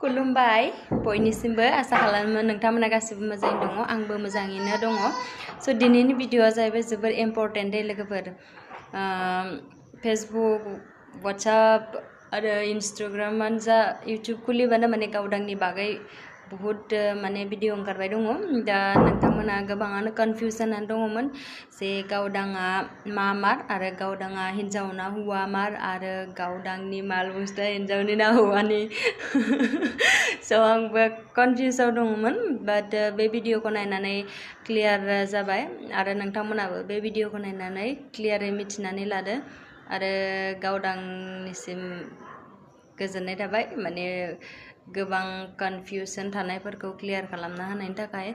खुलुमबाय बयनिसिमबो आसा खालामो नोंथांमोना गासिबो मोजाङै दङ आंबो मोजाङैनो दङ स' दिनैनि भिडिअआ जाहैबाय जोबोर इम्परटेन्ट दे लोगोफोर फेसबुक वाट्सएप आरो इन्स्टाग्रामानो जा इउटुब खुलिबानो माने गावदांनि बागै बुहुत माने भिडिअ ओंखारबाय दङ दा नोंथांमोना गोबाङानो कनफिउसन दङमोन जे गावदाङा मा मार आरो गावदाङा हिन्जाव ना हौवा मार आरो गावदांनि माल बुस्थुआ हिन्जावनि ना हौवानि स' आंबो कनफिउसाव दङमोन बाट बे भिडिअखौ नायनानै क्लियार जाबाय आरो नोंथांमोनाबो बे भिडिअखौ नायनानै क्लियारै मिथिनानै लादो आरो गावदांनिसिम गोजोननाय थाबाय माने गोबां कनफिउसन थानायफोरखौ क्लियार खालामना होनायनि थाखाय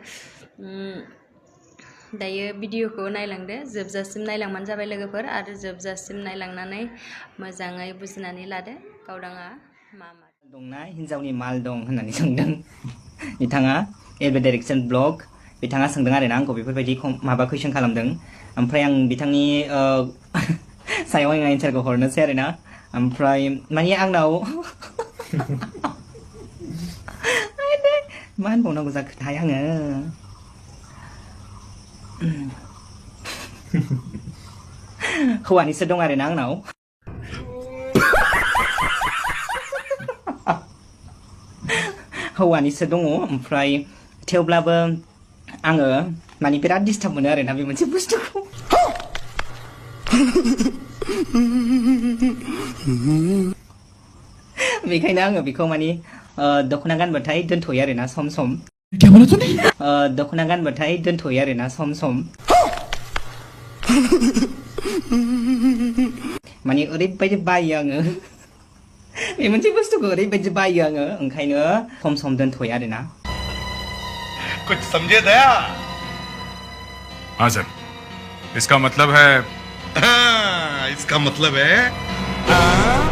दायो भिडिअखौ नायलांदो जोबजासिम नायलांबानो जाबाय लोगोफोर आरो जोबजासिम नायलांनानै मोजाङै बुजिनानै लादो गावदाङा मा मा दंना हिन्जावनि माल दं होननानै सोंदों बिथाङा एबे डाइरेक्सन ब्लग बिथाङा सोंदों आरो ना आंखौ बेफोरबायदि माबा कुइसन खालामदों ओमफ्राय आं बिथांनि सायाव आं एन्सारखौ हरनोसै आरो ना ओमफ्राय माने आंनाव मा होनबावनांगौ जाखोथाय आङो हौवानिसो दं आरो ना आंनाव हौवानिसो दङ ओमफ्राय थेवब्लाबो आङो माने बिराद डिस्टार्ब मोनो आरोना बे मोनसे बुस्थुखौ बेखायनो आङो बेखौ माने दख'ना गानबाथाय दोनथ'यो आरोना सम सम दख'ना गानबाथाय दोनथ'यो आरोना सम सम माने ओरैबायदि बायो आङो बे मोनसे बुस्थुखौ ओरैबायदि बायो आङो ओंखायनो सम सम दोनथ'यो आरोना कुछ समझे दया हाँ सर इसका मतलब है इसका मतलब है